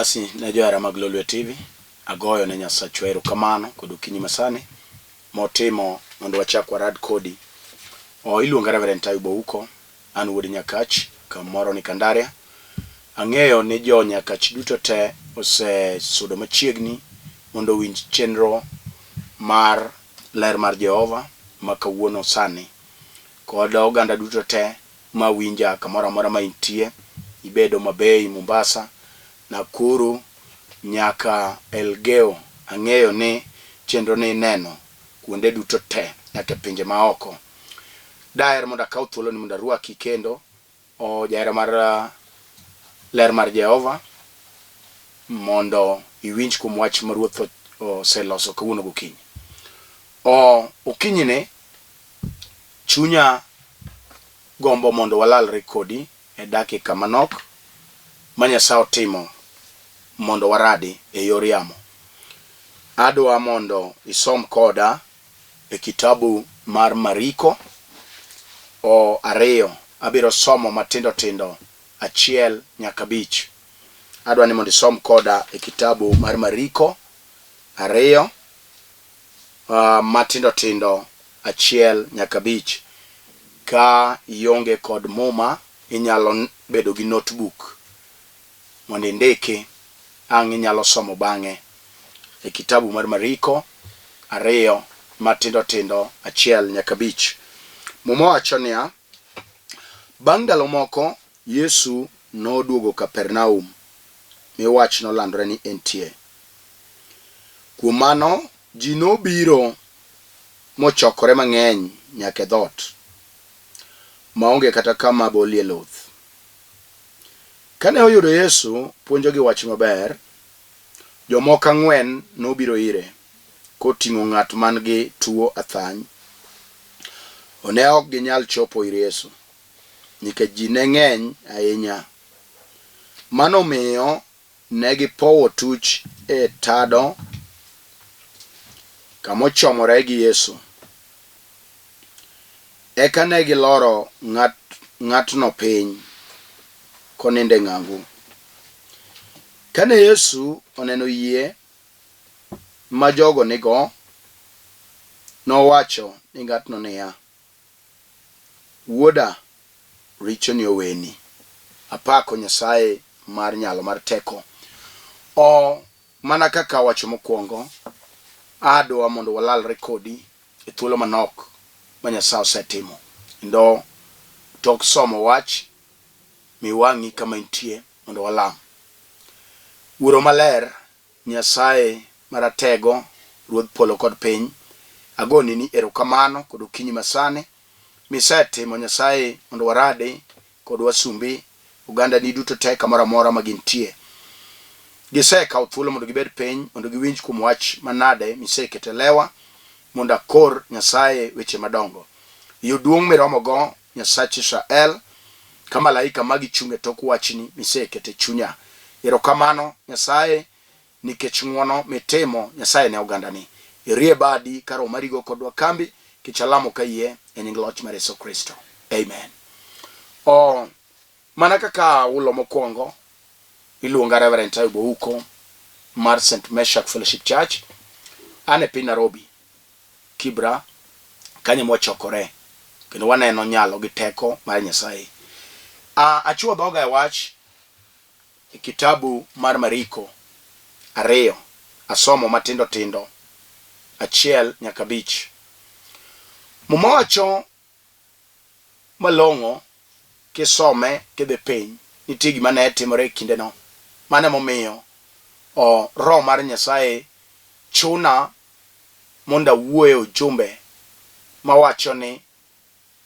Basi na johera mag Lolwe TV agoyo ne Nyasaye erokamano kod okinyi masani motimo mondo wachak warad kodi. Iluonga Reverend Ayub an wuod Nyakach kamoro ni Kandaria. Ang'eyo ni jo Nyakach duto te sudo machiegni mondo winj chenro mar ler mar Jehova ma kawuono sani kod oganda duto te ma winja kamoro amora ma intie, ibedo Mabei, Mombasa, Nakuru nyaka Elgeyo. Ang'eyo ni chenro ni neno kuonde duto te nyaka pinje maoko. Daher mondo akaw thuolo ni mondo arwaki kendo jaher mar ler mar Jehova mondo iwinj kuom wach ma Ruoth oseloso kawuono gokinyi. Okinyi ne chunya gombo mondo walalre kodi e dakika manok ma Nyasaye otimo mondo waradi e yor yamo. Adwa mondo isom koda e kitabu mar Mariko 2. Abiro somo matindo tindo 1 nyaka 5. Adwa ni mondo isom koda e kitabu mar Mariko 2 matindo tindo 1 nyaka 5. Ka ionge kod muma inyalo bedo gi notebook mondo indiki ang' inyalo somo bang'e e kitabu mar Mariko 2 matindo tindo 1 nyaka 5. Muma wacho niya: bang' ndalo moko Yesu noduogo Kapernaum mi wach nolandore ni entie. Kuom mano ji nobiro mochokore mang'eny nyaka e dhot maonge kata kama bolie loth. Kane oyudo Yesu puonjogi wach maber, jomoko 4 nobiro ire koting'o ng'at man gi tuo athany. Ne ok ginyal chopo ir Yesu nikech ji ne ng'eny ahinya. Mano miyo ne gipowo tuch e tado kamochomore gi Yesu. Eka ne giloro ng'atno piny koninde ng'angu. Kane Yesu oneno yie ma jogo nigo, nowacho ni ng'atno niya: wuoda, richoni oweni. Apako Nyasaye mar nyalo mar teko. Mana kaka wacho mokwongo, adwa mondo walalre kodi e thuolo manok ma Nyasaye osetimo. Ndo tok somo wach miwang'i kama intie mondo walam. Wuoro maler, Nyasaye maratego, Ruodh polo kod piny, agoni ni erokamano kod okinyi masani misetimo Nyasaye mondo warade kod wasumbi uganda ni duto te kamoro amora ma gintie. Gisekawo thuolo mondo gibed piny mondo giwinj kuom wach manade misekete lewa mondo akor Nyasaye weche madongo. Duong' miromogo Nyasach Israel ka malaika magi chunge tok wachni misekete chunya. Erokamano Nyasaye nikech ng'wono mitimo Nyasaye ne oganda ni. Irie badi karo marigo kodwa kambi kichalamo kayie e nying loch mar Yesu Kristo. Amen. Mana kaka ulo mokwongo, iluonga Reverend Ayub mar St. Meshach Fellowship Church. Ane piny Nairobi, Kibra, kanye mwachokore kendo waneno nyalo gi teko mar Nyasaye. Achuo dhoga e wach e kitabu mar Mariko 2. Asomo matindo tindo 1 nyaka 5. Muma wacho malong'o kisome kidhi piny nitie gima ne timore kinde no. Mane momiyo Roho mar Nyasaye chuna mondo awuoye ujumbe mawacho ni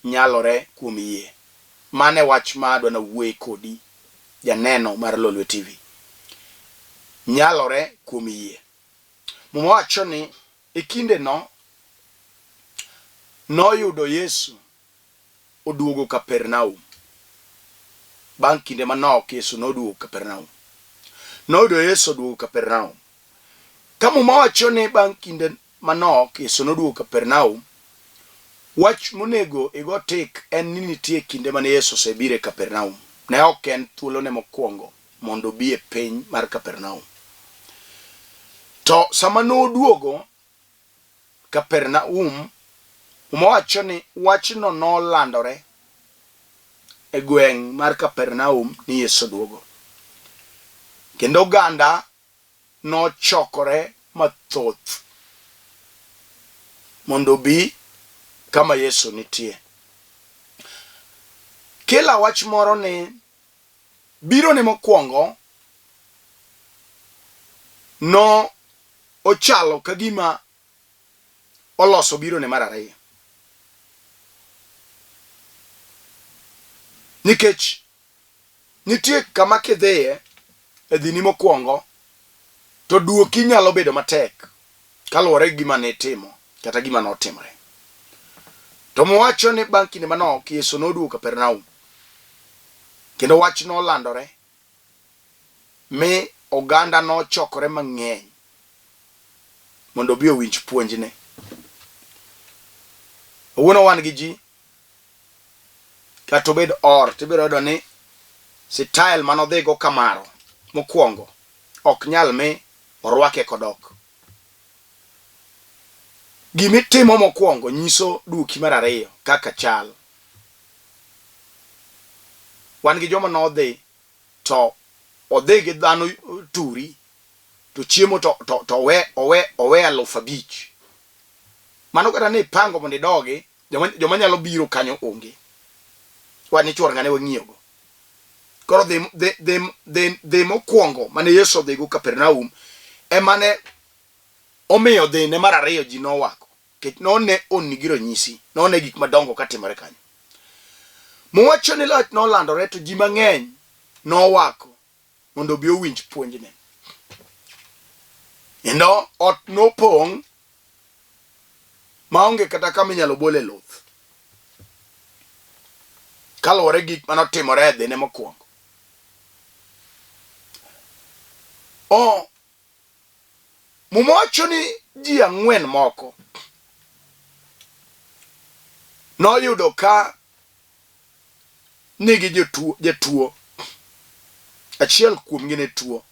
nyalore kuom yie. Mane wach ma adwa na wuoye kodi janeno mar Lolwe TV. Nyalore kuom yie. Muma wacho ni e kinde no noyudo Yesu oduogo Kapernaum. Bang' kinde manok Yesu noduogo Kapernaum. Noyudo Yesu oduogo Kapernaum. Kama wacho ni bang' kinde manok Yesu noduogo Kapernaum, wach monego igotik en ni nitie kinde mane Yesu osebire Kapernaum. Ne ok en thuolo ne mokwongo mondo bi e piny mar Kapernaum. To sama noduogo Kapernaum, umowacho ni wachno nolandore e gweng' mar Kapernaum ni Yesu duogo. Kendo oganda nochokore mathoth mondo bi kama Yesu nitie. Kila wach moro ni biro ne mokwongo no ochalo kagima oloso biro ne mar ariyo. Nikech nitie kama kidhiye e dhini mokwongo to duoki nyalo bedo matek kaluwore gi gima ne timo kata gima notimore. To mowacho ni bang' kinde manok Yesu noduogo Kapernaum, kendo wach nolandore mi oganda nochokore mang'eny mondo bi owinj puonjne. Owuono wan gi ji kata obed or tibiro yudo ni style manodhigo kamaro mokwongo ok nyal mi orwake kodok. Gimitimo mokwongo nyiso duoki mar ariyo kaka chal. Wan gi joma nodhi to odhi gi dhano turi to chiemo to owe 5,000. Mano kata ni pango mondo idogi joma nyalo biro kanyo onge. Wan ni chuor ng'ane wang'iyogo. Koro dhi mokwongo mane Yesu odhigo Kapernaum emane omiyo dhine mar ariyo ji nowako. Kech none onni gi ranyisi, none gik madongo katimore kanyo. Mowacho ni loch nolandore to ji mang'eny nowako mondo bi owinj puonjne. Kendo ot nopong' maonge kata kama inyalo bole luth kaluwore gik manotimore e dhine mokwongo. Mowacho ni ji 4 moko noyudo ka nigi jatuo. Achiel kuomgi ne tuo.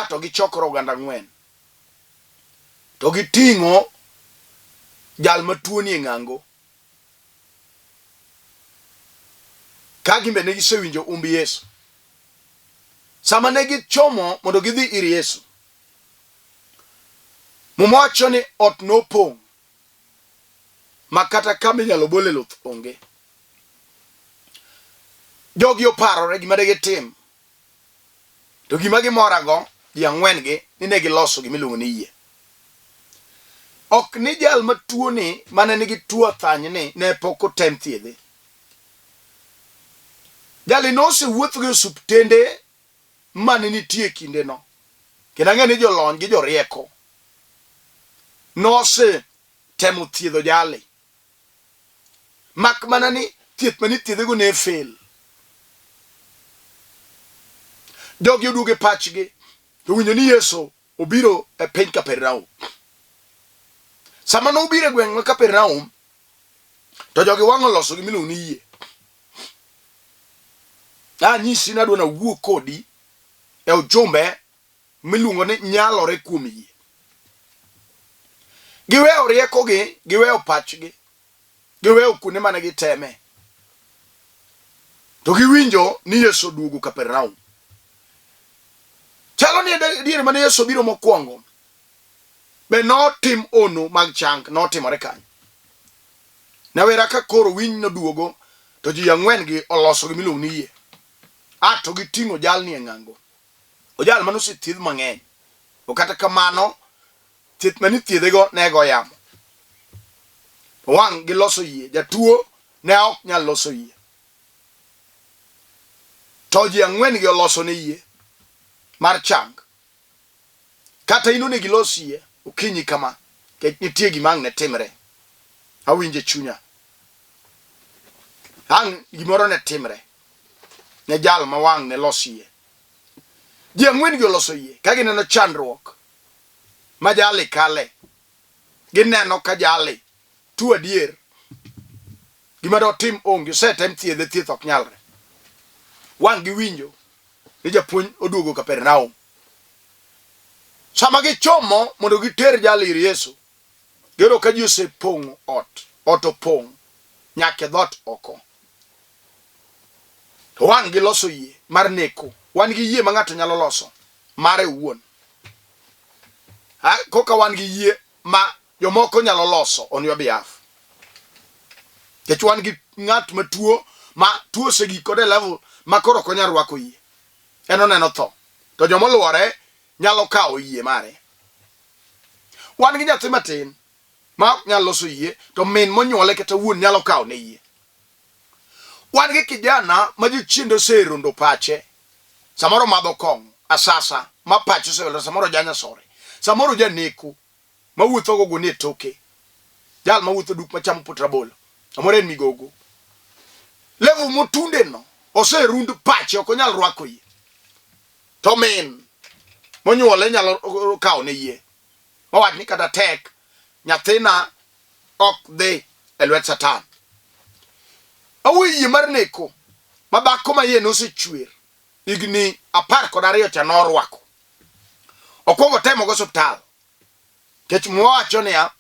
To gichokoro oganda 4. To giting'o jal matuo ni e ng'ango. Ka gimbe ne gisewinjo umbi Yesu. Sama ne gichomo mondo gidhi ir Yesu, mowacho ni ot nopong' makata kama inyalo bole luth onge. Jogi oparore gima degitim. To gima gimorago ji 4 gi ni ne giloso gimiluongo ni yie. Ok ni jal matuo ni mane nigi tuo athany ni ne pok otem thiedhe. Jali nosewuotho gi osuptende mane nitie kinde no. Kendo ang'e ni jolony gi jorieko nose temo thiedho jali. Mak mana ni thieth mani thiedhego ne fail. Jogi oduogo e pachgi to winjo ni Yesu obiro e piny Kapernaum. Sama nobiro e gweng' ma Kapernaum to jogi wang'o loso gimiluongo ni yie. Nyisi na dwana wuo kodi e ujumbe miluongo ni Nyalore Kuom Yie. Giweyo riekogi, giweyo pachgi, giweyo kuonde mane giteme. To giwinjo ni Yesu oduogo Kapernaum. Chalo ni diere mane Yesu biro mokwongo be notim ono mag chang notimore kanyo. Nawera ka koro winy noduogo to ji 4 gi oloso gimiluongo ni yie. To giting'o jal ni e ng'ango. Ojal mano si thieth mang'eny. Kata kamano thieth mani thiedhego ne go yamo. Wang' giloso yie. Jatuo ne ok nyal loso yie. To ji 4 gi oloso ne yie mar chang. Kata ino ne gilos yie okinyi kama. Kech nitie gima ang' ne timre. Awinje chunya. Ang' gimoro ne timre. Ne jal ma wang' ne los yie. Ji 4 gi oloso yie. Ka gineno chandruok ma jali kale. Gineno ka jali tuo adier. Gima do tim onge. Osetem thiedhe, thieth ok nyalre. Wang' giwinjo ni japuonj oduogo Kapernaum. Sama gichomo mondo giter jal ir Yesu, gero ka ji osepong'o ot opong' nyaka dhot oko. To wan gi loso yie mar neko, wan gi yie ma ng'ato nyalo loso mare owuon. Koka wan gi yie ma jomoko nyalo loso on your behalf. Kech wan gi ng'at ma tuo segi kode level ma koro konya rwako yie. Neno tho. To jomoluore nyalo kawo yie mare. Wan gi nyathi matin ma nyalo loso yie, to min monyuole kata wuon nyalo kawo ne yie. Wan gi kijana ma jochiende oserundo pache, samoro madho kong'o asasa ma pache osewelo, samoro janyasore, samoro janeko ma wuotho gogo ne toke, jal ma wuotho duk machamo pot rabolo, samoro en migogo. Level motunde no oserund pache, ok onyal rwako yie. To min monyuole nyalo kawo ne yie. Owach ni kata tek nyathina ok dhi e lwet Satan. Awi yie mar neko ma dhako ma yie nosechwer igni 12 cha norwako. Okwongo temo go osiptal. Kech mwacho niya,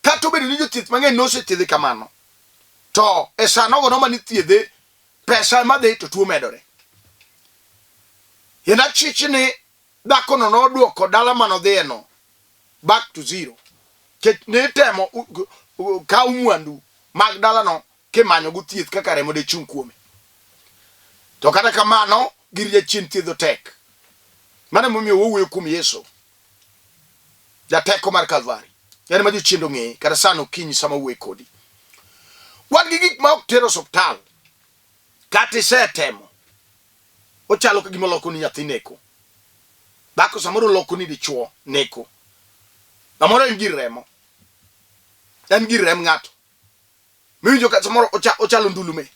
kata obedo ni jothieth mang'eny nosethiedhe kamano, to e sa nogo no mani thiedhe, pesa madhi to tuo medore. Yena chich ni dhako no noduoko dala manodhiye no back to zero. Kech ne temo kawo mwandu mag dala no kimanyo go thieth kaka remo de chung kuome. To kata kamano gir jachien thiedho tek. Mane momiyo wowuoyo kuom Yesu, jateko mar Kalvari. Yani ma jochiendo ng'eye kata sano okinyi sama wuoyo kodi. Wan gi gik ma ok tero osiptal kata isetemo, ochalo ka gima loko ni nyathi neko. Dhako samoro loko ni dichuo neko. Samoro en gir remo. En gir rem ng'ato. Miwinjo ka samoro ochalo ndulume.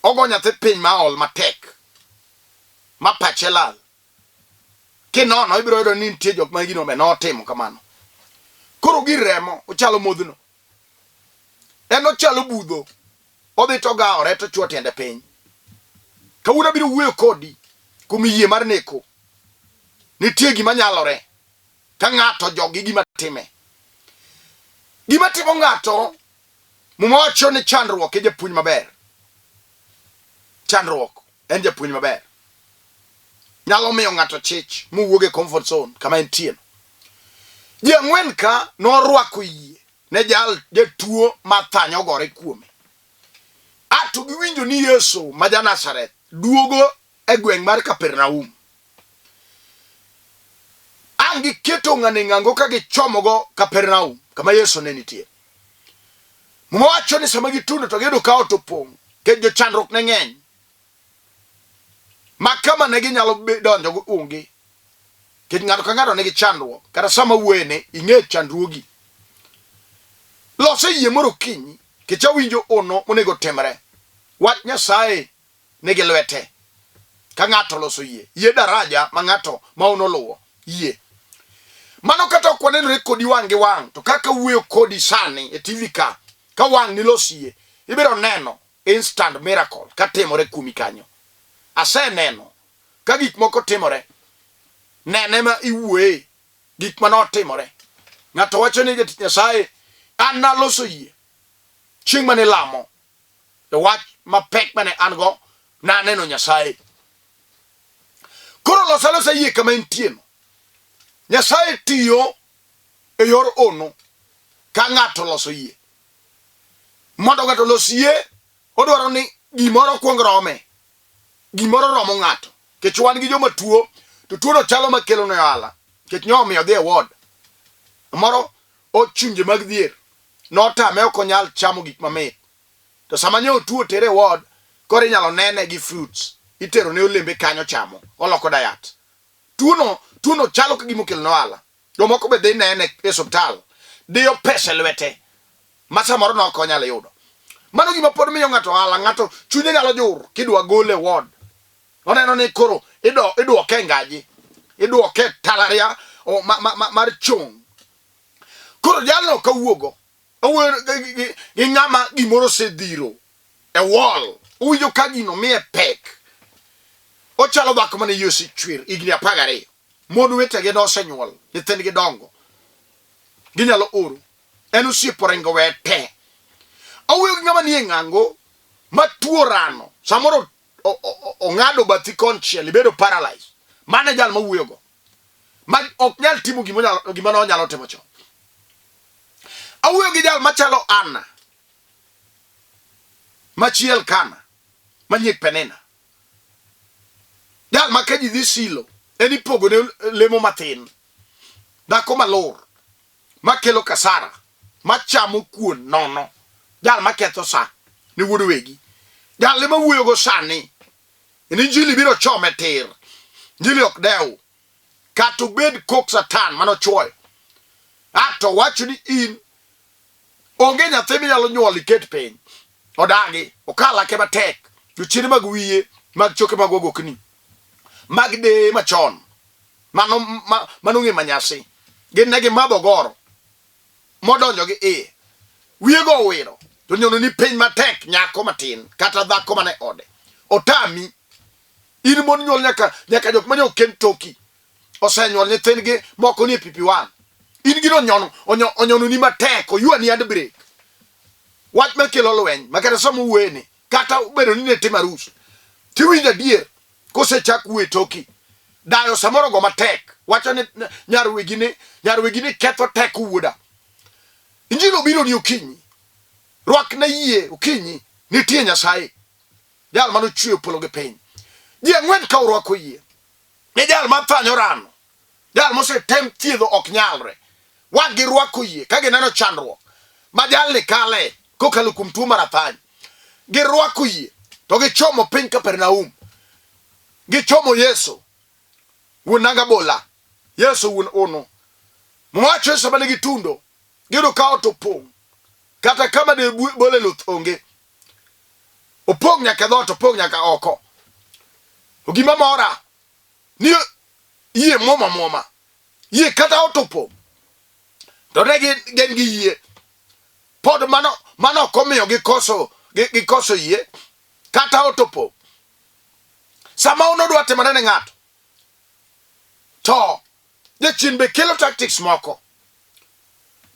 Ogo nyathi piny ma ol matek, ma pache lal. Kinono ibiro yudo ni nitie jok ma gino me notimo kamano. Koro gir remo ochalo modhno. En ochalo budho. Odhi to gaore to chuo tiende piny. Kawuono biro wuoyo kodi kuom yie mar neko. Nitie gima nyalore ka ng'ato jogi gima time. Gima timo ng'ato mumocho ni chandruok e japuonj maber. Chandruok en japuonj maber. Nyalo miyo ng'ato chich muwuoge comfort zone kama entie. Ji ang'wen ka norwako yie ne jatuo mathanyo gore kuome. Ato giwinjo ni Yesu ma ja-Nazareth duogo e gweng' mar Kapernaum. Angi keto ng'ane ng'ango ka gichomogo Kapernaum kama Yesu ne nitie. Mwacho ni sama gitundo to giyudo ka ot opong', ke jo chandruok ne ng'eny. Ma kama ne ginyalo donjo go onge. Ke ng'ato ka ng'ato ne gichandruok, kata sama wuoyene ing'e chandruogi. Lose yie moro kinyi, ke chawinjo ono monego temre. Wach Nyasaye nigi lwete. Ka ng'ato loso yie, yie daraja ma ng'ato ma ono luwo, yie. Mano kata ok wanenore kodi wang' gi wang', to kaka wuoyo kodi sani e TV ka wang' ni losie, ibiro neno instant miracle ka timore kumi kanyo. Ase neno ka gik moko timore, nene ma iwuoye gik manotimore. Ng'ato wacho ni jatich Nyasaye, an naloso yie chieng' mane lamo, e wach mapek mane an go naneno Nyasaye. Koro losa yie kama entieno. Nyasaye tiyo e yor ono ka ng'ato loso yie. Mondo ng'ato los yie, odwaro ni gimoro kuong rome. Gimoro romo ng'ato. Kech wan gi joma tuo, to tuo no chalo makelo ne ohala. Kech nyomiyo dhi e ward. Moro ochunje mag dhier. Notame ok onyal chamo gik mamit. To sama nyo tuo tere ward, koro inyalo nene gi fruits. Itero ne olembe kanyo chamo. Oloko diet. Tuo no chalo ka gima okelo ne ohala. Jomoko be dhi nene e osiptal. Diyo pesa lwete. Ma samoro no ok onyal yudo. Mano gima pod miyo ng'ato ohala, ng'ato chunye nyalo jur kidwa gole ward. Oneno ni koro idwoke ngaji. Idwoke talaria mar chong. Koro jalno kawuogo. Owuoyo gi ng'ama gimoro sedhiro e wall. Uwinjo ka gino miye pek. ochalo dhako mane yosi chwir igni 12 mon wetegi nosenyuol nyithindgi dongo ginyalo oro en osieporengo wete awuoyo gi ng'ama nie ng'ango matuo rano samoro ong'ado bathi konchiel ibedo paralyzed mane jal mawuoyogo ma ok nyal timo gima nonyalo timo chon. Awuoyo gi jal machalo Anna machiel Kana manyiek Penina, jal ma ka ji dhi silo en ipogo ne lemo mathin, dhako malor makelo kasara machamo kuon nono, jal maketho sa ni wuod wegi, jal ema wuoyogo sani en injili biro chome tir, injili ok dew kata obed kok satan manochwoyo ato wacho ni in onge nyathi minyalo nyuol iket piny odagi okala ke matek jochiende mag wiye mag choke mag ogokni mag de machon manong'e manyasi gin ne gimadho goro modonjo gi iye wiyego owiro to nyono ni piny matek nyako matin kata dhako mane ode otami in mon nyuol nyaka jok mane oken toki osenyuol nyithindgi moko ni pipi wan in gino onyono ni matek oyuani ad break wach makelo lweny makata somo wuene kata bedo ni ne tim arus tiwinjo adier kosechak wue toki dayo samoro go matek wacho ni nyarwegini ketho tek wuoda injilo biro ni okinyi rwak na yie okinyi nitie Nyasaye jal mano chweyo polo gi piny ji ang'wen ka urwako yie ne jal mathanyo rano jal mose tem thiedho ok nyalre wagi rwako yie ka gineno chandruok ma jal ni kale kokalo kuom tuo mar athany girwako yie to gichomo piny Kapernaum gichomo Yesu wuon nanga bola Yesu wuon ono mwacho Yesu bane gitundo gido kao to pong kata kama de bole luth onge opong nyaka dhoot opong nyaka oko ogima mora ni yie mwoma yie kata otopo to ne gen gi yie pod mano komiyo gikoso yie kata otopo sama uno dwa temane ne ng'ato to jachien be kelo tactics moko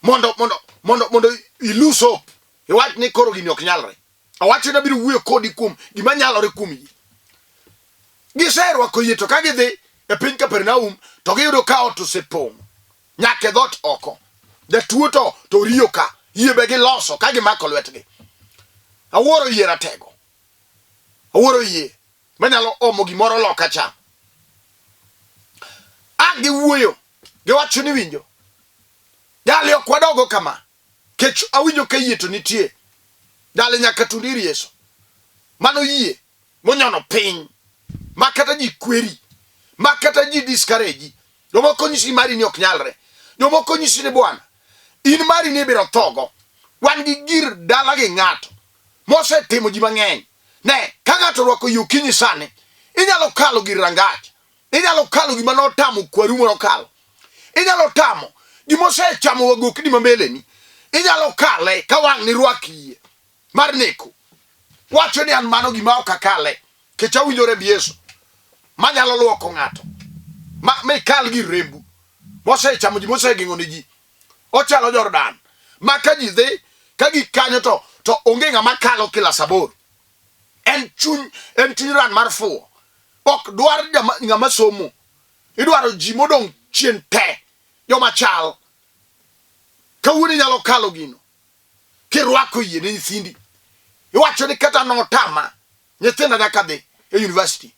mondo ilose hope iwach ni koro gini ok nyalre awacho na biro wuoyo kodi kuom gima nyalore kuom yie giserwako yie to ka gidhi e piny Kapernaum to giyudo ka ot osepong' nyaka dhot oko jatuo to riyo ka yie be giloso ka gimako lwetgi awuoro yie ratego awuoro yie manyalo omo gimoro loka cha giwuoyo giwacho ni winjo dali ok wadogo kama kech awinjo ka yie to nitie dali nyaka tundiri Yesu mano yie monyono piny makata ji kweri makata ji discourage jomoko nyisi mari ni ok nyalre jomoko nyisi ni bwana in mari ni biro thogo wan gi gir dala gi ng'ato mose timo ji mang'eny ne ka ng'ato rwako yukinyi sani inyalo kalo gir rangach inyalo kalo gima notamo kwaru mono kalo inyalo tamo gimose chamo wagokni mambele ni inyalo kale ka wang' ni rwaki mar neko wacho ni an mano gima ok akale kech awinjore bi Yesu manyalo luoko ng'ato me kal gi rembu mose chamo ji mose geng'o ne ji ochalo Jordan maka ji dhi ka gikanyo to onge ng'ama kalo kila sabor en chuny ran mar fuo ok dwar ng'ama somo idwaro ji modong' chien te joma chal kawuono nyalo kalo gino kirwako yie ne nyithindi iwacho ni kata notama nyithinda nyaka dhi e university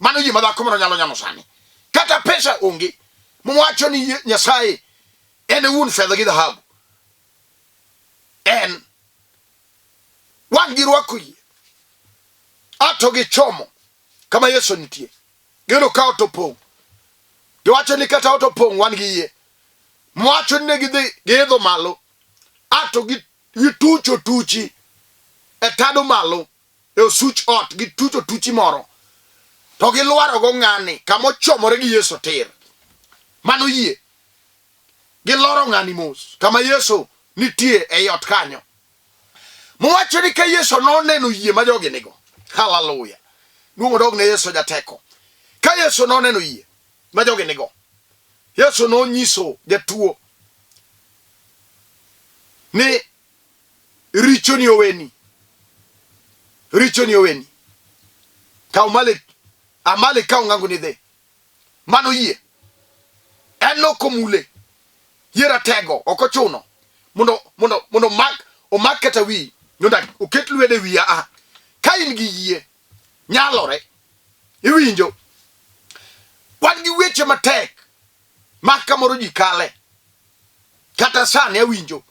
mano yie madhako moro nyalo nyamo sani kata pesa onge mwacho ni Nyasaye en wuon fedha gi dhahabu en wang' girwako yie ato gichomo kama Yesu nitie gino ka otopong' giwacho ni kata otopong' wan gi yie mwacho ni gidhi giidho malo ato gitucho tuchi e tado malo e osuch ot gitucho tuchi moro to gilwaro go ng'ani kama ochomore gi Yesu tir mano yie giloro ng'ani mos kama Yesu nitie e ot kanyo mwacho ni ka Yesu noneno yie ma jogi nigo hallelujah nuo dog ne Yesu jateko Ka Yesu noneno yie ma jogi nigo, Yesu nonyiso jatuo ni richoni oweni, richoni oweni. Ka amale ka ngangu ni dhe mano yie eno komule yera tego okochuno mondo omak kata wi nonda oket lwede wiya ka in gi yie nyalore iwinjo wan gi weche matek maka moro ji kale kata sani awinjo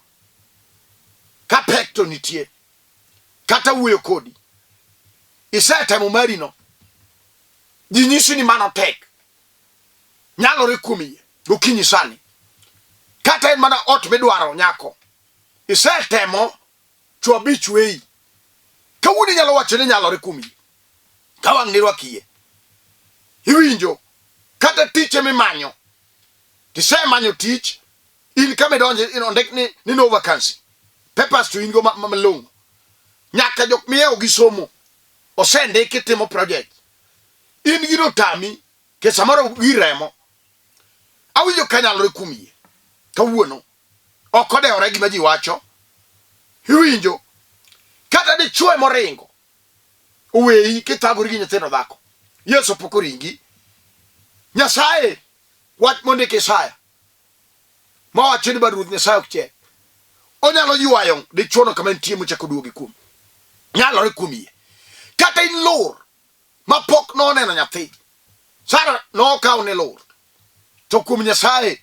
ka pek to nitie kata wuoyo kodi isetemo marino ji nyisi ni mano tek nyalore kuom yie gokinyi sani kata en mana ot midwaro nyako isetemo chwo bich wei kawuono nyalo wacho ni nyalore kuom yie ka wang' ni rwakie iwinjo kata tich mimanyo tisemanyo tich in kame donje inondik ni no vacancy papers to ingo malongo nyaka jok mieo gi somo osendiki timo project in gino tami ke samoro giremo awinjo kanyalore kuom yie kawuono okodewore gima ji wacho iwinjo kata dichwo moringo uwei kitagori gi nyithindo dhako Yesu pokoringi Nyasaye wach mondike Isaya ma wacho ni Ruoth Nyasaye okche onyalo ywayo dichwono kama nitie mochako duogi kuom nyalore kuom yie kata in lor mapok noneno nyathi Sara nokaw ne lor to kuom Nyasaye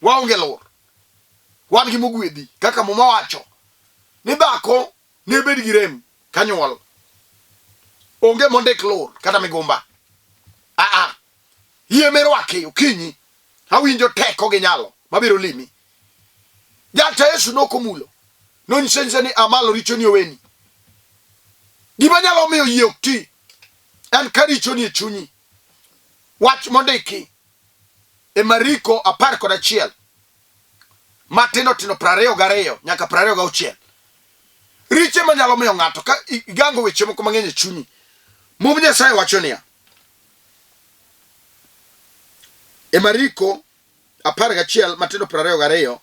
waonge lor wan gi mogwedhi kaka mama wacho ni dhako ne bed gi rem kanyuol onge mondik lor kata migumba yie merwake okinyi awinjo teko gi nyalo mabiro limi jata Yesu nokomulo nonyisense ni amalo richoni oweni gima nyalo miyo yie okti en ka richoni e chunyi wach mondiki e Mariko 11 matino 22 nyaka 26 riche manyalo miyo ng'ato ka igango weche moko mang'eny e chunyi mum Nyasaye wacho niya e Mariko 11 matino 22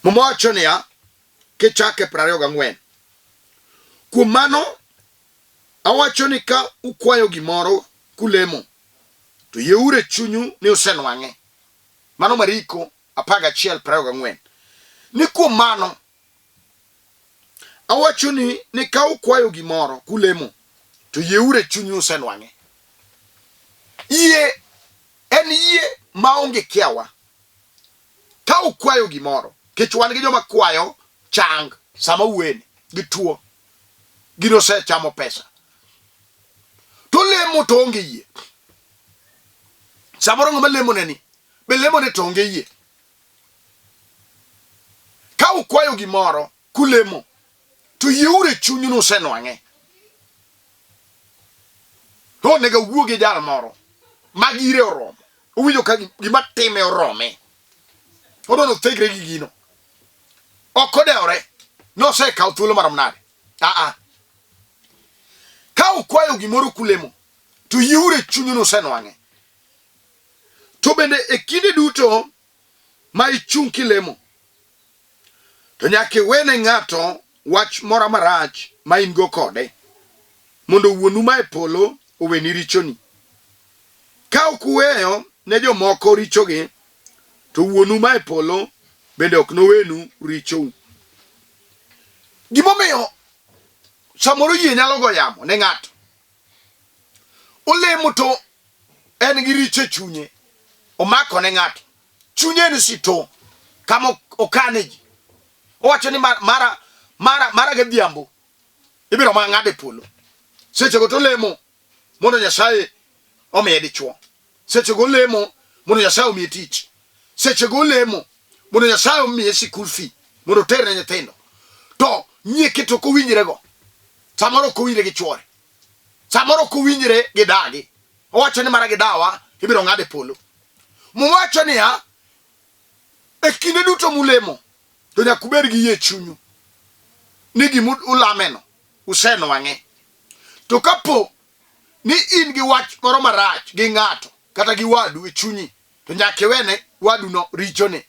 mum wacho niya kichake 24 kuom mano awacho ni ka ukwayo gimoro kulemo to yeure chunyu ni usenwang'e mano Mariko 11:24 ni kuom mano awacho ni ka ukwayo gimoro kulemo to yeure chunyu usenwang'e yie en yie maonge kiawa ka ukwayo gimoro kech wan gi joma kwayo chang sama uwene gi tuo gino se chamo pesa to lemo to onge yie samoro ng'ama lemo neni be lemo ne to onge yie ka ukwayo gimoro kulemo to yeure chunyu no senwang'e to nega wuoge jal moro magire oromo uwinjo ka gima time orome odono thegre gi gino okodewre no se ka thuolo marom nade ka ukwayo gimoro kulemo to yeure chunyu no senwang'e to bende e kinde duto ma ichung kilemo to nyaka wene ng'ato wach mora marach ma in go kode mondo wuonu ma e polo oweni richoni ka ukuweyo ne jomoko richogi to wuonu ma e polo bende ok nowenu richou gimomiyo samoro yie nyalo go yamo ne ng'ato olemo to en gi richo chunye omako ne ng'ato chunye ni sito kama okane ji owacho ni mara gadhiambo ibiro mang'ade polo seche go to lemo mondo Nyasaye omiye dichwo seche go lemo mondo Nyasaye omiye tich seche go lemo mondo Nyasaye omiye sikul fee mondo terne nyithindo to nyeke to kowinjre go samoro kowinjre gi chwore samoro kowinjre gi dagi owacho ni mara gi dawa ibiro ng'ade polo muwacho ni e kinde duto mulemo to nyakubed gi yie chunyu ni gimu ulameno usenwang'e to kapo ni in gi wach moro marach gi ng'ato kata gi wadu e chunyi, to nyaka iwene wadu no richone,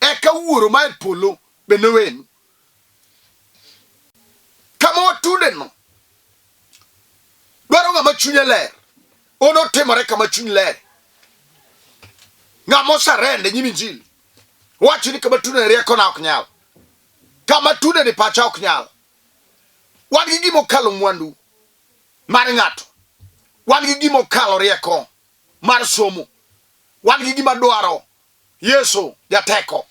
eka wuoro ma e polo be noweni. Kama watunde no dwaro ng'ama chunye ler, ono timore kama chuny ler, ng'ama osarende nyim Injili. Wacho ni kama tunde rieko na ok nyal, kama tunde ni pacha ok nyal. Wan gi gimo kalo mwandu mar ng'ato, wan gi gimo kalo rieko mar somo, wan gi gima dwaro Yesu jateko,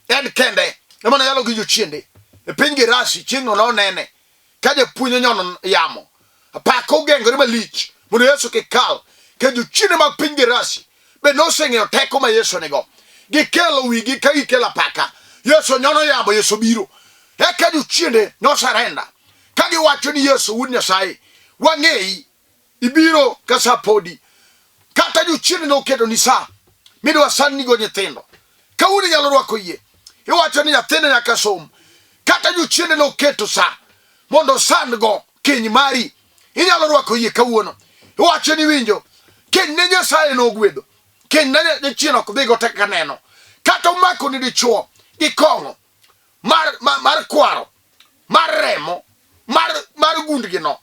en kende ema nyalo gi jochiende e piny Gerasi. Chieng'no nonene ka japuonj nyono yamo apako gengore malich mondo Yesu kikal, ke jochiende mag piny Gerasi be noseng'eyo teko ma Yesu nigo, gikelo wigi ka gikelo apaka. Yesu nyono yamo, Yesu biro, eka jochiende nosarenda ka giwacho ni Yesu wuod Nyasaye, wang'eyi, ibiro ka sa podi. Kata jochiende noketo ni sa midwa san nigo nyithindo, ka uni nyalo rwako yie, iwacho ni nyathine nyaka som. Kata jochiende noketo sa mondo san go keny mari, inyalo rwako yie kawuono, iwacho ni winjo keny ne Nyasaye nogwedho, keny ne chien ok dhigo tek kaneno. Kata umako ni dichuo gi kong'o mar kwaro, mar remo, mar gundgi no,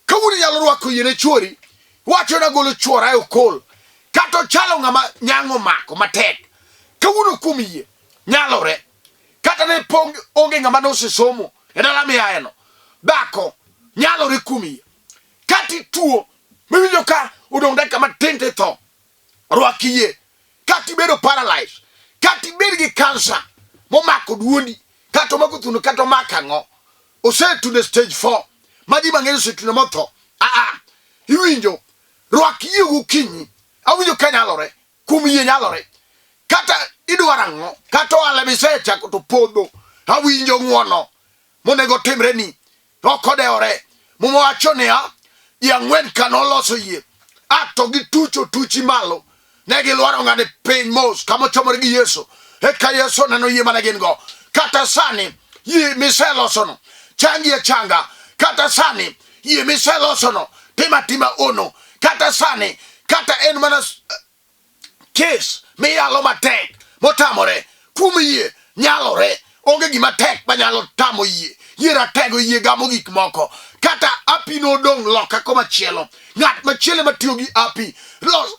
ka uni nyalo rwako yie ne chuori, wacho na golo chuora e okol, kata chalo ng'ama nyang'o mako matek, ka uno kuom yie nyalore. Kata ne pong onge ng'ama nosesomo e dala miaye no, dhako nyalore kuom yie. Kati tuo miwinjo ka udong' dakika matin titho, rwaki yie. Kati bedo paralyzed, kati bed gi kansa momako duondi, kata omako thuno, kata omako ang'o, osetuno stage 4 ma ji mang'eny osetuno motho, iwinjo rwak yie gokinyi, awinjo ka nyalore kuom yie nyalore. Kata idwaro ang'o, kata ohala misechako to podho, awinjo ng'wono monego timre ni ok odewore. Muma wacho niya, ji ang'wen ka noloso yie, ato gitucho tuchi malo, ne gilwaro ng'ane piny mos kama ochomore gi Yesu, eka Yesu neno yie mane gin go. Kata sani yie miselosono changi e changa, kata sani yie miselosono tima ono, kata sani, kata en mana kes miyalo matek motamore, kuom yie nyalore. Onge gima tek manyalo tamo yie, yie ratego, yie gamo gik moko. Kata api no dong' loka komachielo, ng'at machielo matiyo gi api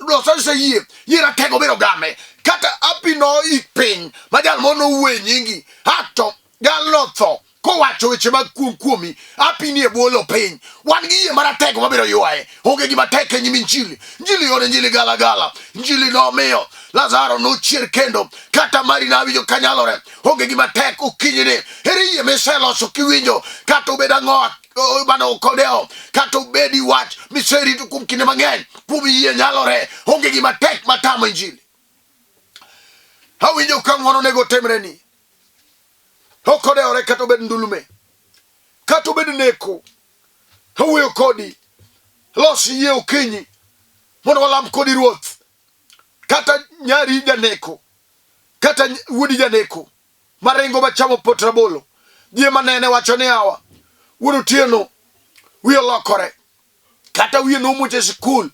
loso se yie ratego biro game. Kata api no ik piny ma jal mono uwe nyingi, ato jal no tho kowacho weche mag kuomi, api ni e bwolo piny. Wan gi yie maratego mabiro ywaye, onge gima tek e nyim Injili. Injili yore, Injili gala gala. Injili nomiyo Lazaro nochier kendo, kata mari nawinjo kanyalore, onge gima tek okinyini. Ere yie miseloso kiwinjo, kata obed ang'o mano kodeo, kata obedi wach miserito kuom kinde mang'eny, kuom yie nyalore. Onge gima tek matamo Injili. Awinjo ka ng'wono nego temre ni, okodewore, kata obed ndulume, kata obed neko, awuoyo kodi, los yie okinyi mondo walam kodi Ruoth. Kata nyari janeko, kata wuodi janeko marengo machamo pot rabolo, die manene wacho ni hawa wuod otieno wiye olokore, kata wiye nomuche sikul,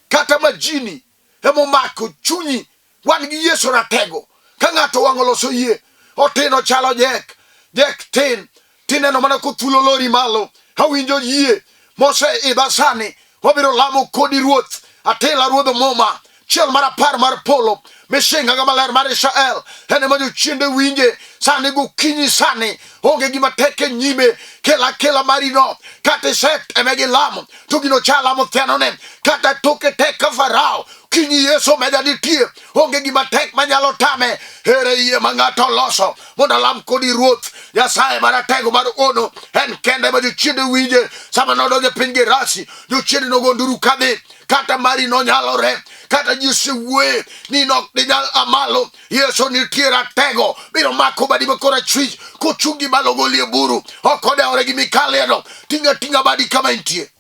kata majini emomako chunyi. Wan gi Yesu ratego. Ka ng'ato wang'o loso yie, otino chalo jek tin, tineno mana kothulo lori malo. Awinjo yie mose idha sani, wabiro lamo kodi Ruoth. Atela ruodho moma, chiel mar apar mar polo, mishinga ga maler mar Israel, ene ma jochiende winje sani gokinyi sani. Onge gima tek e nyime, kela mari no, kata iset eme gi lamo, to gino cha lamo thianone, kata toke tek ka Farao, kinyi Yesu meda nitie. Onge gima tek manyalo tame. Ere yie ma ng'ato loso mondo lam kodi Ruoth Nyasaye maratego mar ono, en kende ma jochiende winje. Sama nodonjo e piny Gerasi, jochiende nogonduru kadhi, kata mari no nyalore, kata jisewuoye ni nok dinyal amalo. Yesu nitie ratego, biro mako badi makora chwich, kochungi malo golie buru, okodewore gi mikale no. Tinga badi kama intie,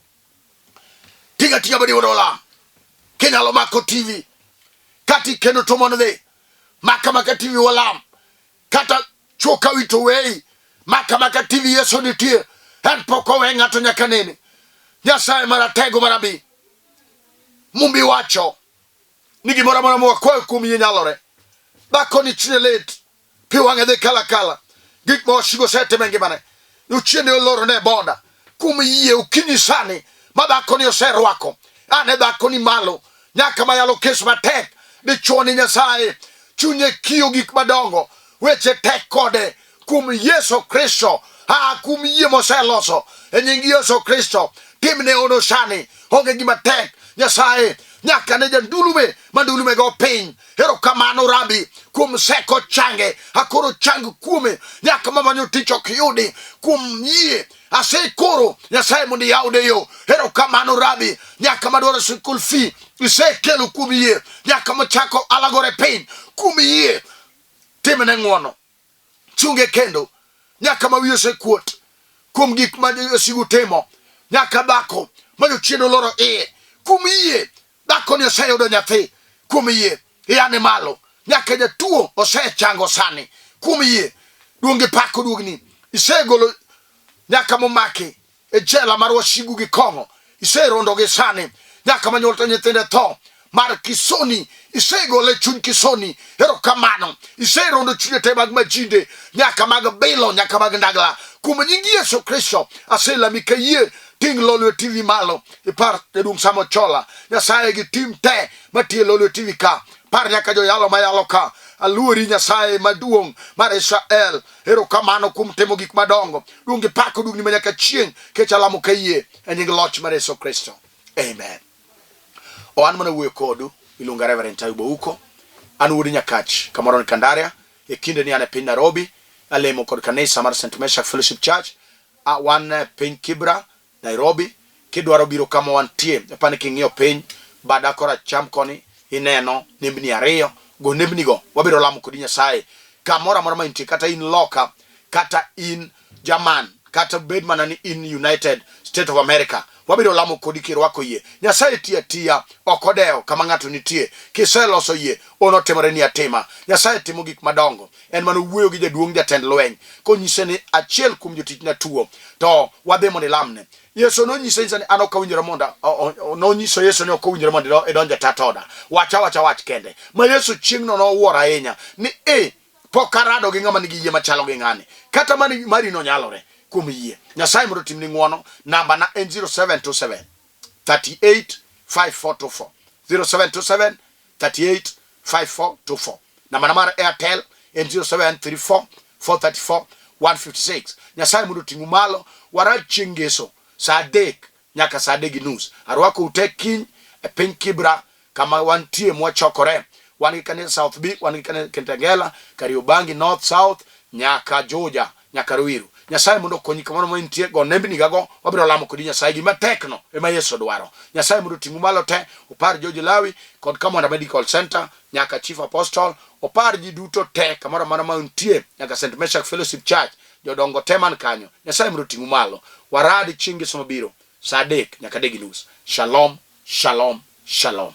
tinga badi wodola. Kinyalo mako TV, kati keno tomono dhe, maka TV walam, kata choka wito wei, maka TV. Yesu nitie, en poko we ng'ato nyaka nene. Nyasaye maratego marabi, mumbi wacho ni gimoro amora mwakwayo kuom yie nyalore. Dhako ni chine lit, pi wang'e dhi kala kala, gik ma wasigu osetimo e ngimane. Uchiende oloro ne boda kuom yie okinyi sani ma dhako ni oserwako. Ane dhako ni malo nyaka mayalo kes matek. Dichuo ni Nyasaye chunye kiyo gik madongo, weche tek kode kuom Yesu Kristo. Kuom yie moseloso e nying Yesu Kristo, timne ono sani onge gima tek. Nyasaye nyaka ne jandulume mandulume go piny. Erokamano Rabi kuom seko change, akoro chang kuome nyaka mamanyo tich ok yudi kuom yie. Asekoro Nyasaye mondo yaude yo. Erokamano Rabi nyaka madwaro school fee isekelo kuom yie, nyaka machako alagore piny kuom yie. Timne ng'wono, chunge kendo nyaka mawiyo sekuot kuom gik ma osigu timo. Nyaka dhako manyo chieno loro iye kuom yie. Dhako ni oseyudo nyathi kuom yie. Yane malo nyaka jatuo osechango sani kuom yie. Duonge pako duogni isegolo nyaka momaki e jela mar wasigu gi kong'o. Iserondo gi sani nyaka manyuol to nyithinde tho mar kisoni. Isegole chuny kisoni. Erokamano iserondo chunye te mag majinde nyaka mag bilo nyaka mag ndagla kuom nying Yesu Kristo. Aselami ka yie ting Lolwe TV malo ipar dedung samo chola Nyasaye gi tim te matie Lolwe TV ka par nyaka jo yalo mayalo ka. Aluori Nyasaye maduong' mar Israel. Erokamano kuom timo gik madongo. Duonge pako dugni manyaka chieng' kechalamo ka yie e nying loch mar Yesu Kristo. Amen. An mana wuoyo kodu iluonga Reverend Ayub uko. An wuodi Nyakach kamoro ni Kandaria. E kinde ni an e piny Nairobi. Alemo kod kanisa mar St. Meshach Fellowship Church. Wan piny Kibra Nairobi. Kidwaro biro kama wantie, japani king'iyo piny bada kora cham koni ineno nembni ariyo. Go nembni go wabiro lamo kodi Nyasaye kamoro amora ma intie, kata in loka, kata in German, kata bed mana ni in United States of America. Wabiro lamo kodi kirwako yie. Nyasaye tia okodeo kama ng'ato nitie. Kiseloso yie ono timore ni atima. Nyasaye timo gik madongo. En mano wuoyo gi jaduong' jatend lweny konyise ni achiel kuom jotich na tuo to wadhi mondo lamne. Yesu nonyise ni an ok awinjora mondo nonyiso Yesu ni ok awinjora mondo idonj e tatoda. Wach kende. Ma Yesu chieng' no nowuoro ahinya ni pok arado gi ng'ama nigi yie machalo gi ng'ani. Kata mari no nyalore kuom yie. Nyasaye mondo timni ng'wono. Namba na en 0727 38 5424 0727 38 5424. Namba na mar Airtel en 0734 434 156. Nyasaye mondo tingu malo warach chieng' ngeso saa 3 nyaka saa 3:30. Arwako utek kiny e piny Kibra kama wantie mwachokore. Wan gi kanisa South B, wan gi kanisa Kentangela, Kariobangi North South nyaka Georgia nyaka Ruiru. Nyasaye mondo konyi kamano mo intie go nembni gago wabiro lamo kodi Nyasaye gima tekno ema Yesu dwaro. Nyasaye mondo tingu malo te upar George Lawi kod Kamanda Medical Center nyaka Chief Apostle opar ji duto te kamoro amora ma intie nyaka St. Meshach Fellowship Church jodongo teman kanyo. Nyasaye mondo tingu malo waradi chingi somo biro saa 3 nyaka 3:30. Shalom, shalom, shalom.